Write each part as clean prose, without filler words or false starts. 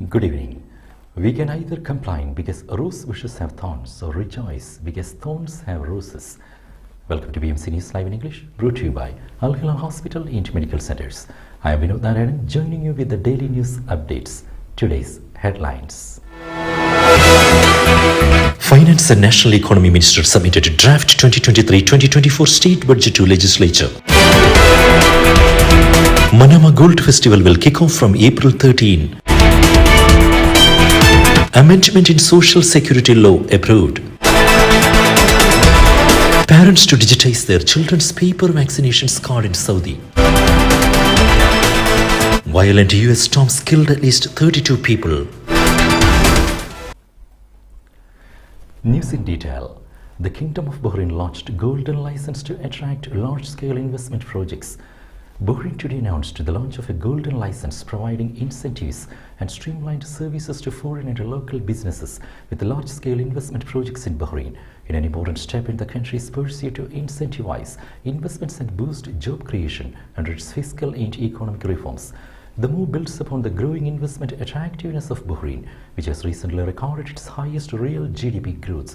Good evening. We can either complain because rose bushes have thorns or rejoice because thorns have roses. Welcome to BMC News Live in English, brought to you by Al Hilal Hospital and Medical Centers. I am Vinod Narayanan, joining you with the daily news updates. Today's headlines. Finance and National Economy Minister submitted draft 2023-2024 state budget to legislature. Manama Gold Festival will kick off from April 13. Amendment in Social Security Law approved. Parents to digitize their children's paper vaccinations card in Saudi. Violent US storms killed at least 32 people. News in detail. The Kingdom of Bahrain launched golden license to attract large-scale investment projects. Bahrain today announced the launch of a golden license providing incentives and streamlined services to foreign and local businesses with large-scale investment projects in Bahrain, in an important step in the country's pursuit to incentivize investments and boost job creation under its fiscal and economic reforms. The move builds upon the growing investment attractiveness of Bahrain, which has recently recorded its highest real GDP growth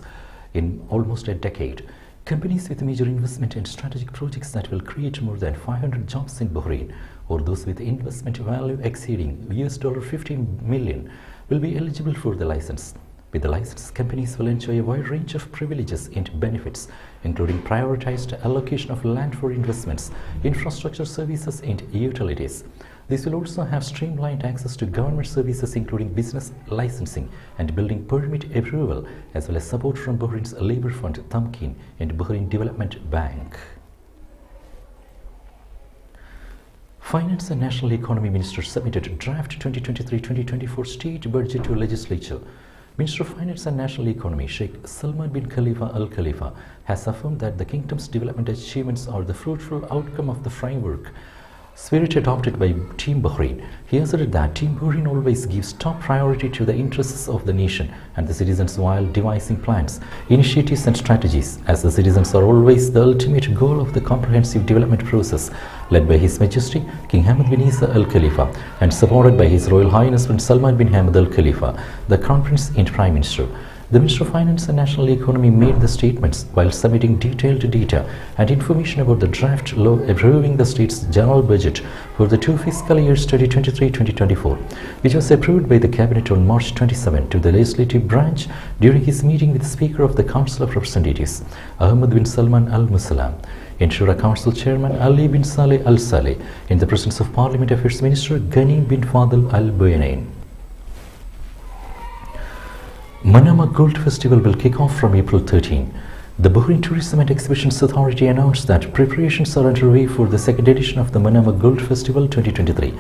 in almost a decade. Companies with major investment and strategic projects that will create more than 500 jobs in Bahrain, or those with investment value exceeding $15 million, will be eligible for the license. With the license, companies will enjoy a wide range of privileges and benefits, including prioritized allocation of land for investments, infrastructure services, and utilities. This will also have streamlined access to government services, including business licensing and building permit approval, as well as support from Bahrain's Labour Fund, Tamkin, and Bahrain Development Bank. Finance and National Economy Minister submitted draft 2023-2024 state budget to legislature. Minister of Finance and National Economy Sheikh Salman bin Khalifa Al Khalifa has affirmed that the kingdom's development achievements are the fruitful outcome of the framework spirit adopted by Team Bahrain. He asserted that Team Bahrain always gives top priority to the interests of the nation and the citizens while devising plans, initiatives and strategies, as the citizens are always the ultimate goal of the comprehensive development process led by His Majesty King Hamad bin Isa Al Khalifa and supported by His Royal Highness Prince Salman bin Hamad Al Khalifa, the Crown Prince and Prime Minister. The Minister of Finance and National Economy made the statements while submitting detailed data and information about the draft law approving the state's general budget for the two fiscal years 2023-2024, which was approved by the Cabinet on March 27 to the legislative branch during his meeting with the Speaker of the Council of Representatives, Ahmad bin Salman Al Musallam, and Shura Council Chairman Ali bin Saleh Al Saleh, in the presence of Parliament Affairs Minister Ghani bin Fadl Al Boyanein. Manama Gold Festival will kick off from April 13. The Bahrain Tourism and Exhibitions Authority announced that preparations are underway for the second edition of the Manama Gold Festival 2023.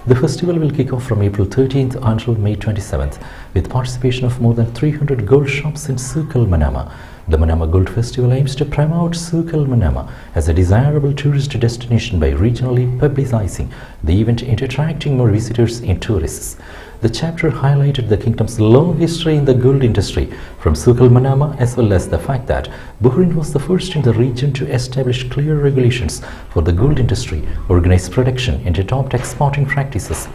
The festival will kick off from April 13th until May 27th, with participation of more than 300 gold shops in Souk Al Manama. The Manama Gold Festival aims to promote Souk Al Manama as a desirable tourist destination by regionally publicizing the event and attracting more visitors and tourists. The chapter highlighted the kingdom's long history in the gold industry from Souk Al Manama, as well as the fact that Bahrain was the first in the region to establish clear regulations for the gold industry, organize production, and adopt exporting practices.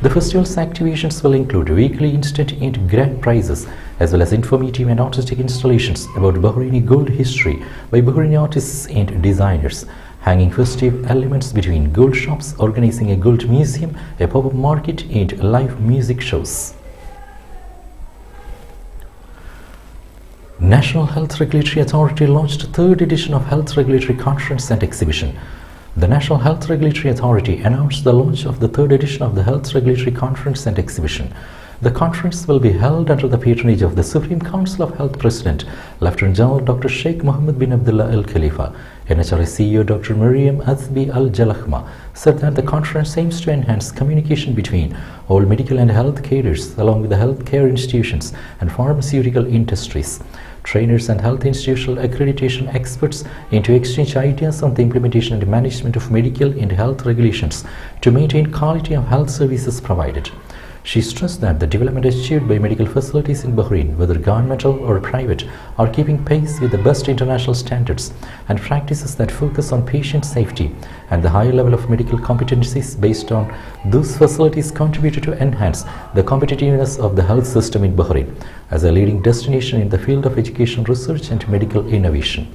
The festival's activations will include weekly instant and grand prizes, as well as informative and artistic installations about Bahraini gold history by Bahraini artists and designers, hanging festive elements between gold shops, organizing a gold museum, a pop-up market, and live music shows. National Health Regulatory Authority launched third edition of Health Regulatory Conference and Exhibition. The National Health Regulatory Authority announced the launch of the third edition of the Health Regulatory Conference and Exhibition. The conference will be held under the patronage of the Supreme Council of Health President, Lieutenant General Dr. Sheikh Mohammed bin Abdullah Al Khalifa. NHRA CEO Dr. Mariam Azbi Al Jalahma said that the conference aims to enhance communication between all medical and health cadres, along with the healthcare institutions and pharmaceutical industries, trainers and health institutional accreditation experts, and to exchange ideas on the implementation and management of medical and health regulations to maintain quality of health services provided. She stressed that the development achieved by medical facilities in Bahrain, whether governmental or private, are keeping pace with the best international standards and practices that focus on patient safety, and the high level of medical competencies based on those facilities contributed to enhance the competitiveness of the health system in Bahrain as a leading destination in the field of education research and medical innovation.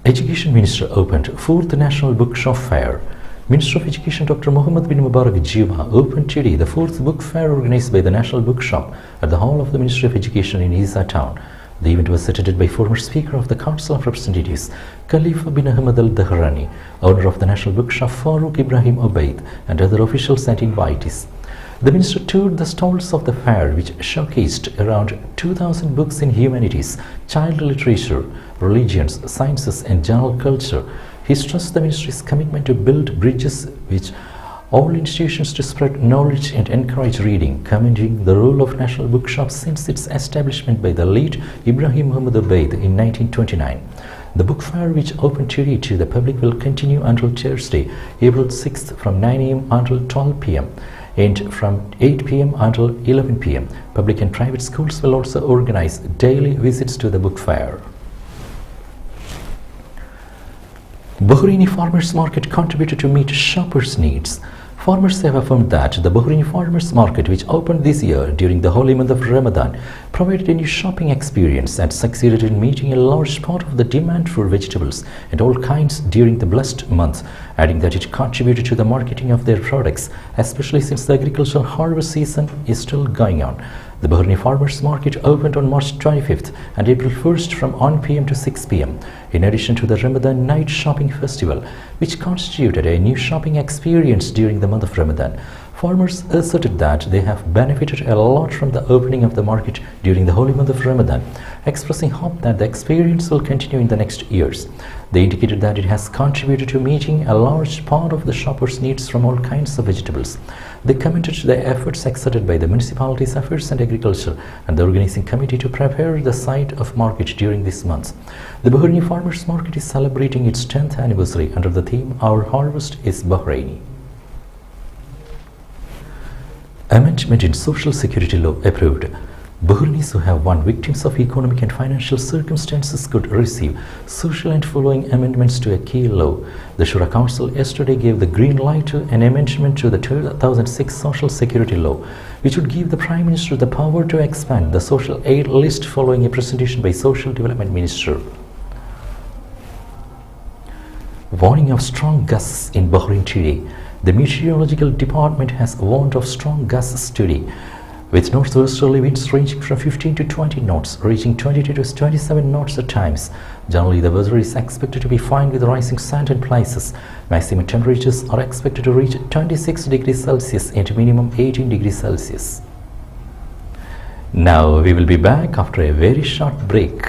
Education Minister opened 4th National Bookshop Fair. Minister of Education Dr. Mohammed bin Mubarak Juba opened today the 4th book fair organized by the National Bookshop at the hall of the Ministry of Education in Isa Town. The event was attended by former Speaker of the Council of Representatives, Khalifa bin Ahmed al-Dahrani, owner of the National Bookshop Farooq Ibrahim Obaid, and other officials and invitees. The minister toured the stalls of the fair, which showcased around 2,000 books in humanities, child literature, religions, sciences, and general culture. He stressed the ministry's commitment to build bridges with all institutions to spread knowledge and encourage reading, commending the role of National Bookshop since its establishment by the late Ibrahim Muhammad Obaid in 1929. The book fair, which opened today to the public, will continue until Thursday, April 6th from 9 a.m. until 12 p.m. and from 8 p.m. until 11 p.m. Public and private schools will also organize daily visits to the book fair. Bahraini farmers market contributed to meet shoppers' needs. Farmers have affirmed that the Bahraini farmers market, which opened this year during the holy month of Ramadan, provided a new shopping experience and succeeded in meeting a large part of the demand for vegetables and all kinds during the blessed month, adding that it contributed to the marketing of their products, especially since the agricultural harvest season is still going on. The Bahraini Farmers Market opened on March 25th and April 1st from 1 p.m. to 6 p.m. in addition to the Ramadan Night Shopping Festival, which constituted a new shopping experience during the month of Ramadan. Farmers asserted that they have benefited a lot from the opening of the market during the holy month of Ramadan, expressing hope that the experience will continue in the next years. They indicated that it has contributed to meeting a large part of the shoppers' needs from all kinds of vegetables. They commented the efforts exerted by the municipality's Affairs and Agriculture and the organizing committee to prepare the site of market during this month. The Bahraini Farmers Market is celebrating its 10th anniversary under the theme "Our Harvest is Bahraini." Amendment in Social Security Law approved. Bahrainis who have been victims of economic and financial circumstances could receive social and following amendments to a key law. The Shura Council yesterday gave the green light to an amendment to the 2006 Social Security Law, which would give the Prime Minister the power to expand the social aid list following a presentation by Social Development Minister. Warning of strong gusts in Bahrain today. The Meteorological Department has warned of strong gusts today, with northwesterly winds ranging from 15 to 20 knots, reaching 22 to 27 knots at times. Generally, the weather is expected to be fine with rising sun in places. Maximum temperatures are expected to reach 26 degrees Celsius and minimum 18 degrees Celsius. Now we will be back after a very short break.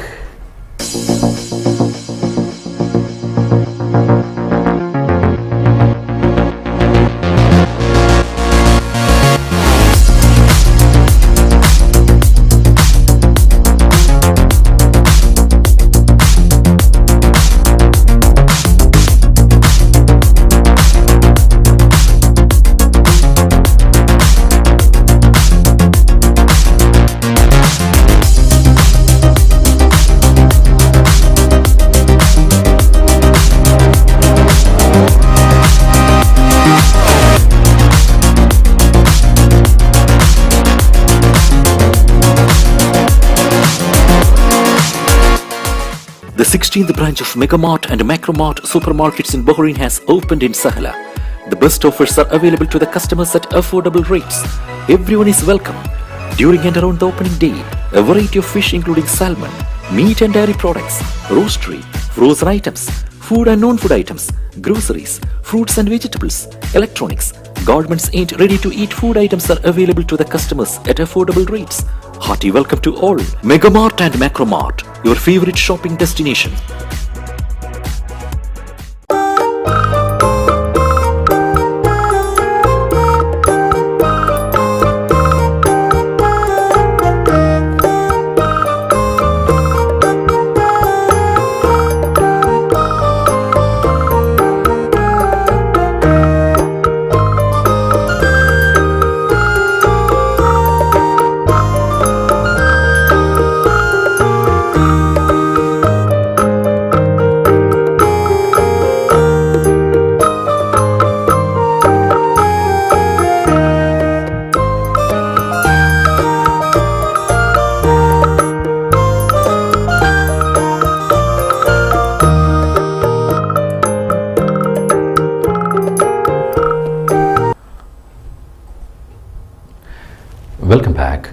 The 16th branch of Megamart and Macromart supermarkets in Bahrain has opened in Sahla. The best offers are available to the customers at affordable rates. Everyone is welcome. During and around the opening day, a variety of fish including salmon, meat and dairy products, roastery, frozen items, food and non-food items, groceries, fruits and vegetables, electronics, garments and ready-to-eat food items are available to the customers at affordable rates. Hearty welcome to all. Megamart and Macromart, your favorite shopping destination. Welcome back.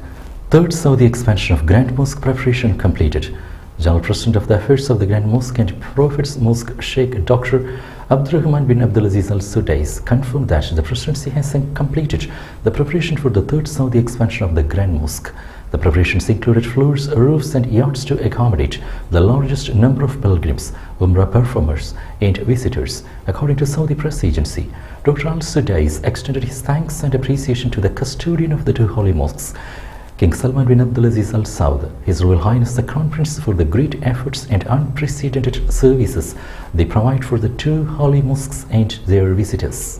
Third Saudi expansion of Grand Mosque preparation completed. General President of the Affairs of the Grand Mosque and Prophet's Mosque Sheikh Dr. Abdurrahman bin Abdulaziz Al Sudais confirmed that the presidency has completed the preparation for the Third Saudi expansion of the Grand Mosque. The preparations included floors, roofs and yards to accommodate the largest number of pilgrims, Umrah performers and visitors. According to Saudi press agency, Dr. Al Sudais extended his thanks and appreciation to the custodian of the two holy mosques, King Salman bin Abdulaziz Al Saud, His Royal Highness the Crown Prince, for the great efforts and unprecedented services they provide for the two holy mosques and their visitors.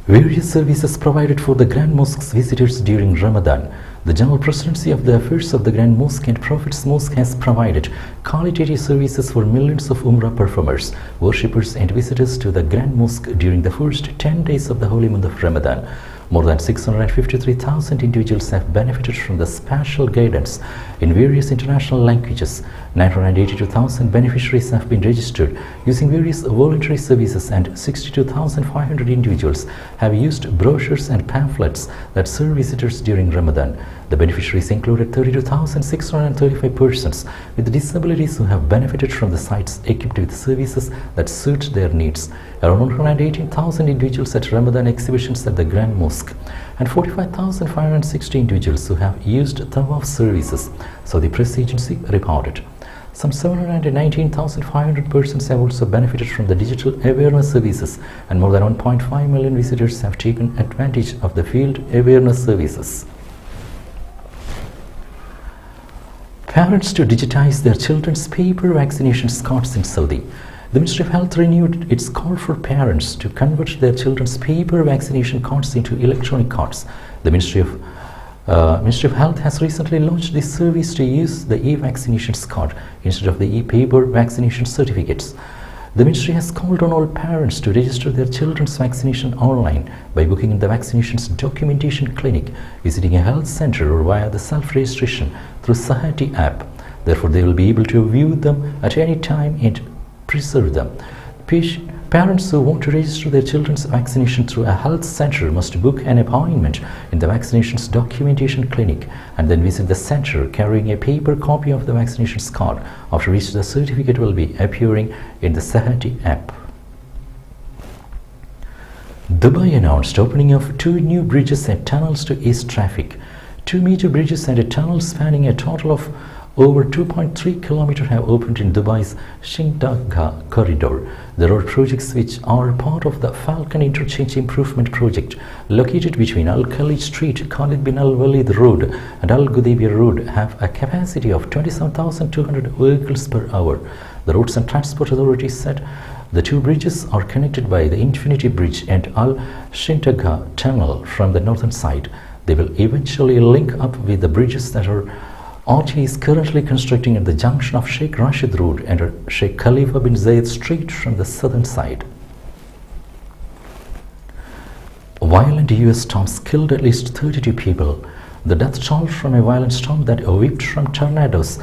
Various services provided for the Grand Mosque's visitors during Ramadan. The General Presidency of the Affairs of the Grand Mosque and Prophet's Mosque has provided qualitative services for millions of Umrah performers, worshippers and visitors to the Grand Mosque during the first 10 days of the holy month of Ramadan. More than 653,000 individuals have benefited from the special guidance in various international languages. 982,000 beneficiaries have been registered using various voluntary services, and 62,500 individuals have used brochures and pamphlets that serve visitors during Ramadan. The beneficiaries included 32,635 persons with disabilities who have benefited from the sites equipped with services that suit their needs. Around 118,000 individuals at Ramadan exhibitions at the Grand Mosque, and 45,560 individuals who have used Tawaf services, so the press agency reported. Some 719,500 persons have also benefited from the digital awareness services, and more than 1.5 million visitors have taken advantage of the field awareness services. Parents to digitize their children's paper vaccination cards in Saudi. The Ministry of Health renewed its call for parents to convert their children's paper vaccination cards into electronic cards. The Ministry of Health has recently launched this service to use the e-vaccination card instead of the e-paper vaccination certificates. The ministry has called on all parents to register their children's vaccination online by booking in the vaccination's documentation clinic, visiting a health center, or via the self-registration through Sahati app. Therefore, they will be able to view them at any time and preserve them. Parents who want to register their children's vaccination through a health center must book an appointment in the vaccination's documentation clinic and then visit the center carrying a paper copy of the vaccination card, after which the certificate will be appearing in the Sahati app. Dubai announced opening of 2 new bridges and tunnels to ease traffic. 2 major bridges and a tunnel spanning a total of over 2.3 kilometers have opened in Dubai's Shingdagha corridor. The road projects, which are part of the Falcon Interchange Improvement Project, located between Al Khalid Street, Khalid bin Al Walid Road and Al Ghudaybiyah Road, have a capacity of 27,200 vehicles per hour. The Roads and Transport Authority said the 2 bridges are connected by the Infinity Bridge and Al Shingdagha Tunnel from the northern side. They will eventually link up with the bridges that RT is currently constructing at the junction of Sheikh Rashid Road and Sheikh Khalifa bin Zayed Street from the southern side. Violent US storms killed at least 32 people. The death toll from a violent storm that whipped from tornadoes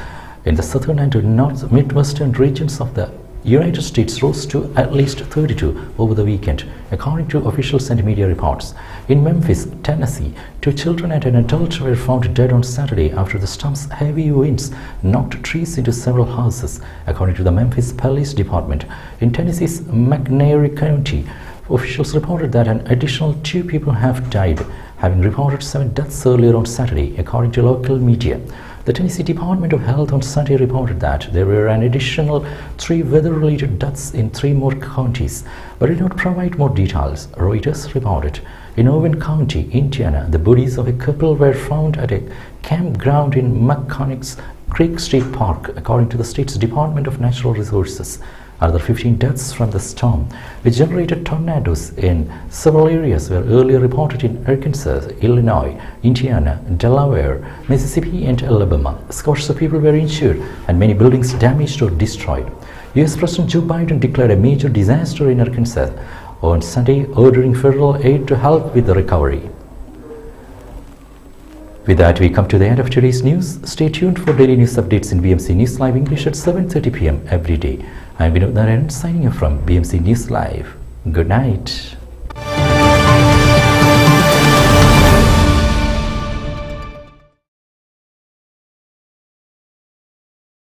in the southern and north midwestern regions of the United States rose to at least 32 over the weekend, according to officials and media reports. In Memphis, Tennessee, 2 children and an adult were found dead on Saturday after the storm's heavy winds knocked trees into several houses, according to the Memphis Police Department. In Tennessee's McNairy County, officials reported that an additional 2 people have died, having reported 7 deaths earlier on Saturday, according to local media. The Tennessee Department of Health on Sunday reported that there were an additional 3 weather-related deaths in 3 more counties, but did not provide more details, Reuters reported. In Owen County, Indiana, the bodies of a couple were found at a campground in McConnell's Creek State Park, according to the state's Department of Natural Resources. Another 15 deaths from the storm, which generated tornadoes in several areas, were earlier reported in Arkansas, Illinois, Indiana, Delaware, Mississippi and Alabama. Scores of people were injured and many buildings damaged or destroyed. US President Joe Biden declared a major disaster in Arkansas on Sunday, ordering federal aid to help with the recovery. With that, we come to the end of today's news. Stay tuned for daily news updates in BMC News Live English at 7:30 p.m. every day. I'm Vinod Narayan signing off from BMC News Live. Good night.